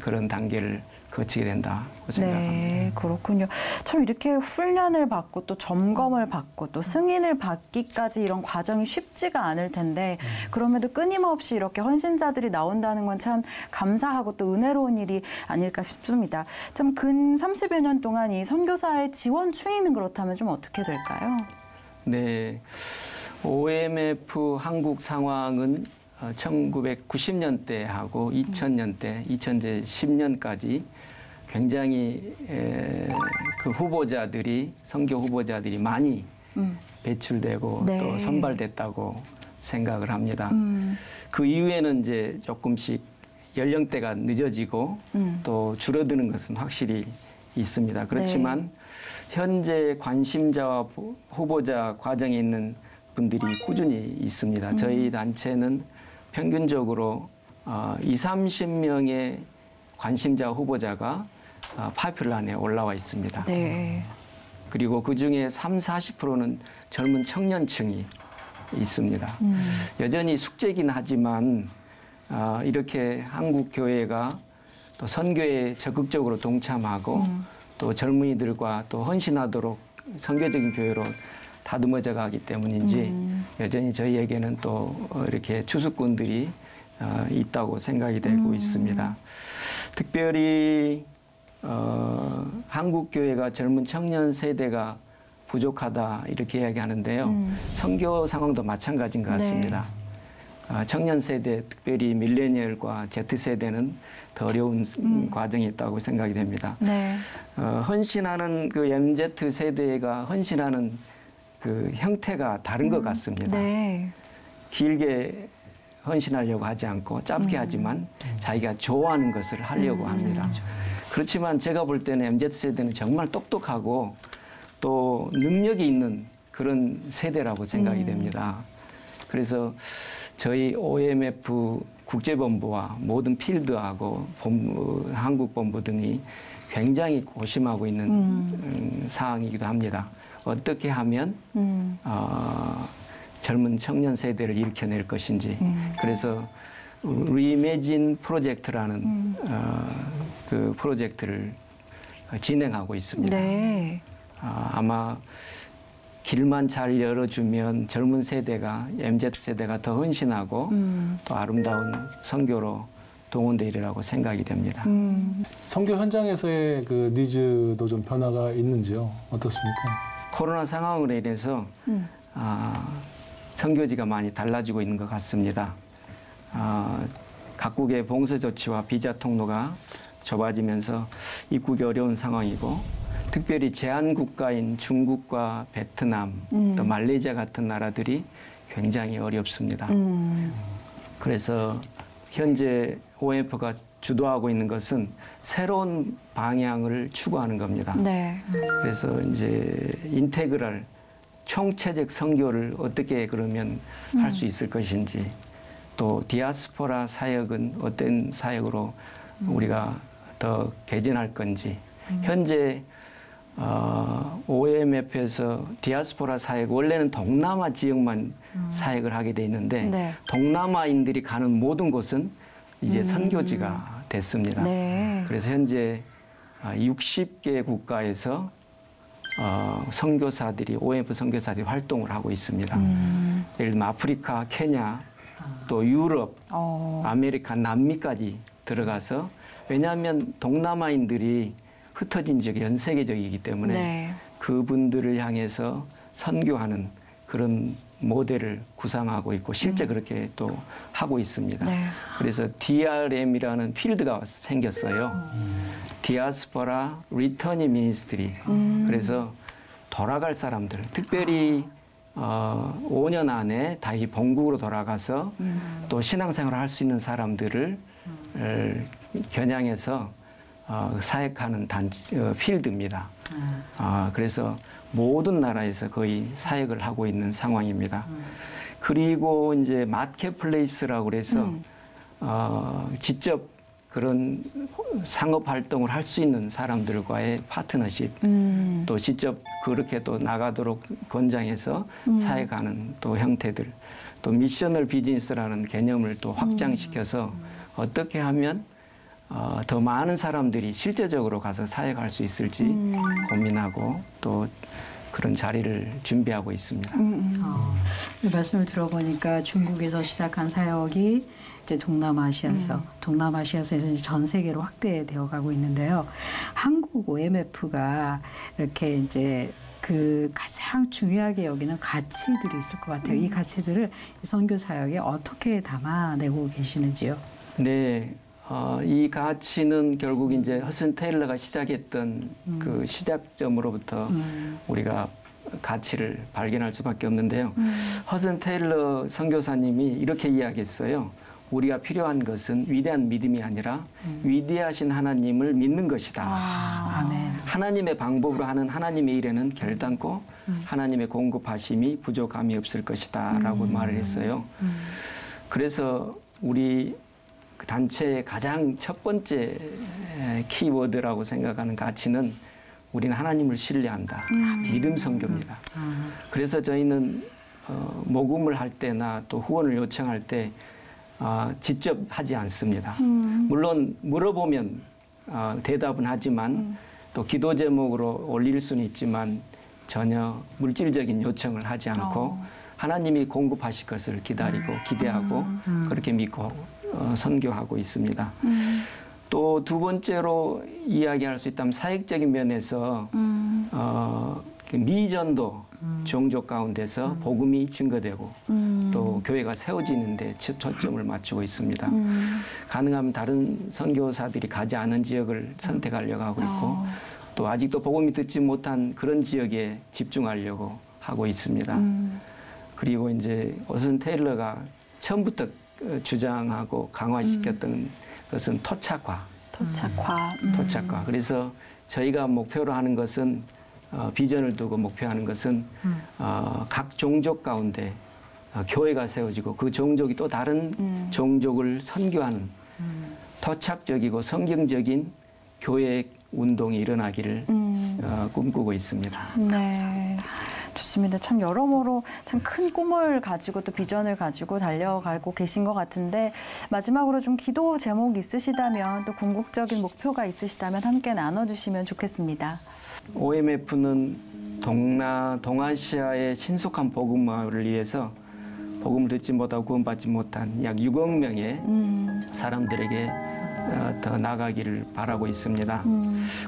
그런 단계를 거치게 된다고 생각합니다. 네, 그렇군요. 참 이렇게 훈련을 받고 또 점검을 받고 또 승인을 받기까지 이런 과정이 쉽지가 않을 텐데 그럼에도 끊임없이 이렇게 헌신자들이 나온다는 건 참 감사하고 또 은혜로운 일이 아닐까 싶습니다. 참 근 30여 년 동안 이 선교사의 지원 추이는 그렇다면 좀 어떻게 될까요? 네, OMF 한국 상황은 1990년대하고 2000년대, 2010년까지 굉장히 그 후보자들이 선교 후보자들이 많이 배출되고 또 선발됐다고 생각을 합니다. 그 이후에는 이제 조금씩 연령대가 늦어지고 또 줄어드는 것은 확실히 있습니다. 그렇지만 현재 관심자와 후보자 과정에 있는 분들이 꾸준히 있습니다. 저희 단체는 평균적으로 20-30명의 관심자 후보자가 파이프를 안에 올라와 있습니다. 그리고 그중에 30-40%는 젊은 청년층이 있습니다. 여전히 숙제긴 하지만 이렇게 한국 교회가 또 선교에 적극적으로 동참하고 또 젊은이들과 또 헌신하도록 선교적인 교회로 다듬어져 가기 때문인지 여전히 저희에게는 또 이렇게 추수꾼들이 있다고 생각이 되고 있습니다. 특별히 한국 교회가 젊은 청년 세대가 부족하다 이렇게 이야기하는데요. 선교 상황도 마찬가지인 것 같습니다. 청년 세대, 특별히 밀레니얼과 Z세대는 더 어려운 과정이 있다고 생각이 됩니다. 헌신하는 그 MZ세대가 헌신하는 그 형태가 다른 것 같습니다. 길게 헌신하려고 하지 않고 짧게 하지만 자기가 좋아하는 것을 하려고 합니다. 그렇지만 제가 볼 때는 MZ세대는 정말 똑똑하고 또 능력이 있는 그런 세대라고 생각이 됩니다. 그래서 저희 OMF 국제본부와 모든 필드하고 한국본부 등이 굉장히 고심하고 있는 사항이기도 합니다. 어떻게 하면 젊은 청년 세대를 일으켜낼 것인지. 그래서 리이매진 프로젝트라는 그 프로젝트를 진행하고 있습니다. 아마 길만 잘 열어주면 젊은 세대가, MZ세대가 더 헌신하고 또 아름다운 선교로 동원되리라고 생각이 됩니다. 선교 현장에서의 그 니즈도 좀 변화가 있는지요? 어떻습니까? 코로나 상황으로 인해서 선교지가 많이 달라지고 있는 것 같습니다. 각국의 봉쇄 조치와 비자 통로가 좁아지면서 입국이 어려운 상황이고 특별히 제한 국가인 중국과 베트남, 또 말레이시아 같은 나라들이 굉장히 어렵습니다. 그래서 현재 OMF가 주도하고 있는 것은 새로운 방향을 추구하는 겁니다. 네. 그래서 이제 인테그랄 총체적 선교를 어떻게 그러면 할 수 있을 것인지, 또 디아스포라 사역은 어떤 사역으로 우리가 더 개진할 건지, 현재 OMF에서 디아스포라 사역, 원래는 동남아 지역만 사역을 하게 돼 있는데 네. 동남아인들이 가는 모든 곳은 이제 선교지가 됐습니다. 네. 그래서 현재 60개 국가에서 선교사들이, OMF 선교사들이 활동을 하고 있습니다. 예를 들면 아프리카, 케냐, 또 유럽, 아메리카, 남미까지 들어가서, 왜냐하면 동남아인들이 흩어진 지역이 전 세계적이기 때문에 네. 그분들을 향해서 선교하는 그런 모델을 구상하고 있고 실제 그렇게 또 하고 있습니다. 네. 그래서 DRM이라는 필드가 생겼어요. 디아스포라 리터닝 미니스트리. 그래서 돌아갈 사람들, 특별히 5년 안에 다시 본국으로 돌아가서 또 신앙생활을 할 수 있는 사람들을 겨냥해서 사역하는 필드입니다. 그래서 모든 나라에서 거의 사역을 하고 있는 상황입니다. 그리고 이제 마켓플레이스라고 그래서 직접 그런 상업 활동을 할 수 있는 사람들과의 파트너십, 또 직접 그렇게 또 나가도록 권장해서 사역하는 또 형태들, 또 미셔널 비즈니스라는 개념을 또 확장시켜서 어떻게 하면 더 많은 사람들이 실제적으로 가서 사역할 수 있을지 고민하고 또 그런 자리를 준비하고 있습니다. 이 말씀을 들어보니까 중국에서 시작한 사역이 이제 동남아시아에서 이제 전 세계로 확대되어 가고 있는데요. 한국 OMF가 이렇게 이제 그 가장 중요하게 여기는 가치들이 있을 것 같아요. 이 가치들을 선교 사역에 어떻게 담아내고 계시는지요? 네. 이 가치는 결국 이제 허슨 테일러가 시작했던 그 시작점으로부터 우리가 가치를 발견할 수밖에 없는데요. 허슨 테일러 선교사님이 이렇게 이야기했어요. 우리가 필요한 것은 위대한 믿음이 아니라 위대하신 하나님을 믿는 것이다. 아멘. 하나님의 방법으로 하는 하나님의 일에는 결단코 하나님의 공급하심이 부족함이 없을 것이다 라고 말을 했어요. 그래서 우리 단체의 가장 첫 번째 키워드라고 생각하는 가치는 우리는 하나님을 신뢰한다. 믿음 선교입니다. 그래서 저희는 모금을 할 때나 또 후원을 요청할 때 직접 하지 않습니다. 물론 물어보면 대답은 하지만 또 기도 제목으로 올릴 수는 있지만 전혀 물질적인 요청을 하지 않고 하나님이 공급하실 것을 기다리고 기대하고 그렇게 믿고 선교하고 있습니다. 또 두 번째로 이야기할 수 있다면 사역적인 면에서 미전도 종족 가운데서 복음이 증거되고 또 교회가 세워지는데 초점을 맞추고 있습니다. 가능하면 다른 선교사들이 가지 않은 지역을 선택하려고 하고 있고 또 아직도 복음이 듣지 못한 그런 지역에 집중하려고 하고 있습니다. 그리고 이제 허슨 테일러가 처음부터 주장하고 강화시켰던 것은 토착화. 토착화. 그래서 저희가 목표로 하는 것은 비전을 두고 목표하는 것은 각 종족 가운데 교회가 세워지고 그 종족이 또 다른 종족을 선교하는 토착적이고 성경적인 교회 운동이 일어나기를 꿈꾸고 있습니다. 네. 좋습니다. 참 여러모로 참 큰 꿈을 가지고 또 비전을 가지고 달려가고 계신 것 같은데 마지막으로 좀 기도 제목 있으시다면 또 궁극적인 목표가 있으시다면 함께 나눠주시면 좋겠습니다. OMF는 동아시아의 신속한 복음화를 위해서 복음을 듣지 못하고 구원받지 못한 약 6억 명의 사람들에게 더 나가기를 바라고 있습니다.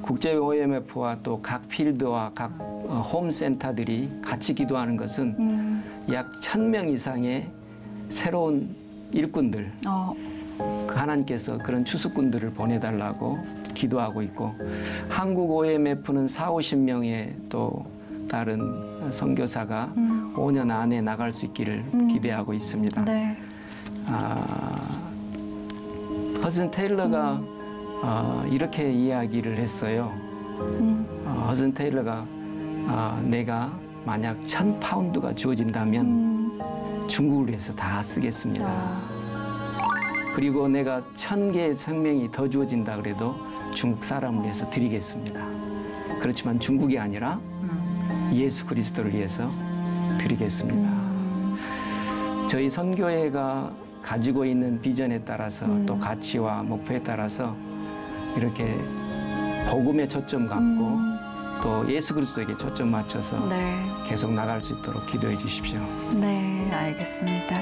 국제 OMF와 또 각 필드와 각 홈센터들이 같이 기도하는 것은 약 1,000명 이상의 새로운 일꾼들, 하나님께서 그런 추수꾼들을 보내달라고 기도하고 있고 한국 OMF는 40~50명의 또 다른 선교사가 5년 안에 나갈 수 있기를 기대하고 있습니다. 네. 허슨 테일러가 이렇게 이야기를 했어요. 허슨 테일러가 내가 만약 1000파운드가 주어진다면 중국을 위해서 다 쓰겠습니다. 그리고 내가 1000개의 생명이 더 주어진다 그래도 중국 사람을 위해서 드리겠습니다. 그렇지만 중국이 아니라 예수 그리스도를 위해서 드리겠습니다. 저희 선교회가 가지고 있는 비전에 따라서 또 가치와 목표에 따라서 이렇게 복음에 초점 갖고 또 예수 그리스도에게 초점 맞춰서 네. 계속 나갈 수 있도록 기도해 주십시오. 네, 알겠습니다.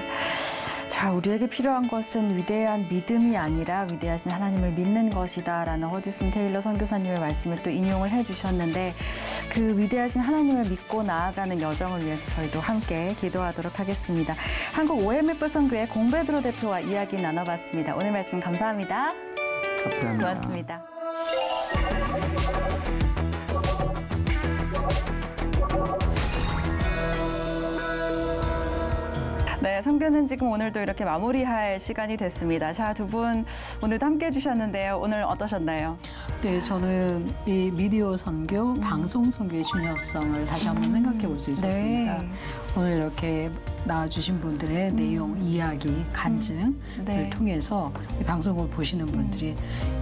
자, 우리에게 필요한 것은 위대한 믿음이 아니라 위대하신 하나님을 믿는 것이다라는 허드슨 테일러 선교사님의 말씀을 또 인용을 해주셨는데 그 위대하신 하나님을 믿고 나아가는 여정을 위해서 저희도 함께 기도하도록 하겠습니다. 한국 OMF 선교회 공베드로 대표와 이야기 나눠봤습니다. 오늘 말씀 감사합니다. 감사합니다. 고맙습니다. 네, 선교는 지금 오늘도 이렇게 마무리할 시간이 됐습니다. 자, 두 분 오늘도 함께 해주셨는데요. 오늘 어떠셨나요? 네, 저는 이 미디어 선교, 방송 선교의 중요성을 다시 한번 생각해 볼 수 있었습니다. 네. 오늘 이렇게 나와주신 분들의 내용, 이야기, 간증을 네. 통해서 이 방송을 보시는 분들이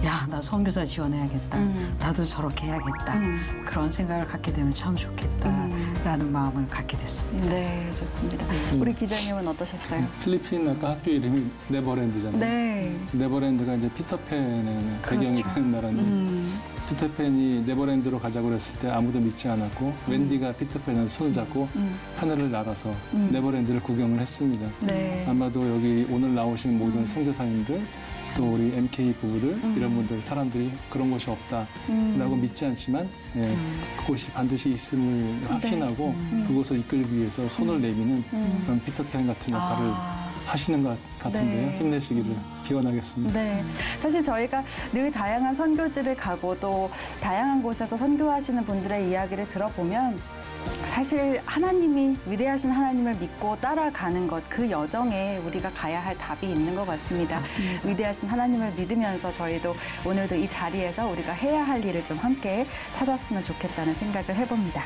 야, 나 선교사 지원해야겠다. 나도 저렇게 해야겠다. 그런 생각을 갖게 되면 참 좋겠다라는 마음을 갖게 됐습니다. 네, 좋습니다. 우리 기자님은 어떠셨어요? 필리핀 아까 학교 이름이 네버랜드잖아요. 네. 네버랜드가 이제 피터팬의 배경이 되는 나라인데 피터팬이 네버랜드로 가자고 그랬을 때 아무도 믿지 않았고 웬디가 피터팬을 손을 잡고 하늘을 날아서 네버랜드를 구경을 했습니다. 네. 아마도 여기 오늘 나오신 모든 선교사님들 또 우리 MK 부부들 이런 분들 사람들이 그런 곳이 없다라고 믿지 않지만 네, 그곳이 반드시 있음을 확신하고 그곳을 이끌기 위해서 손을 내미는 그런 피터팬 같은 역할을 하시는 것 같은데요. 네. 힘내시기를 기원하겠습니다. 네, 사실 저희가 늘 다양한 선교지를 가고 또 다양한 곳에서 선교하시는 분들의 이야기를 들어보면 사실 하나님이 위대하신 하나님을 믿고 따라가는 것, 그 여정에 우리가 가야 할 답이 있는 것 같습니다. 맞습니다. 위대하신 하나님을 믿으면서 저희도 오늘도 이 자리에서 우리가 해야 할 일을 좀 함께 찾았으면 좋겠다는 생각을 해봅니다.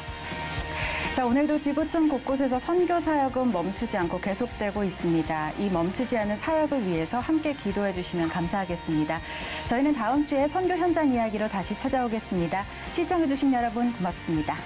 자, 오늘도 지구촌 곳곳에서 선교 사역은 멈추지 않고 계속되고 있습니다. 이 멈추지 않은 사역을 위해서 함께 기도해 주시면 감사하겠습니다. 저희는 다음 주에 선교 현장 이야기로 다시 찾아오겠습니다. 시청해 주신 여러분 고맙습니다.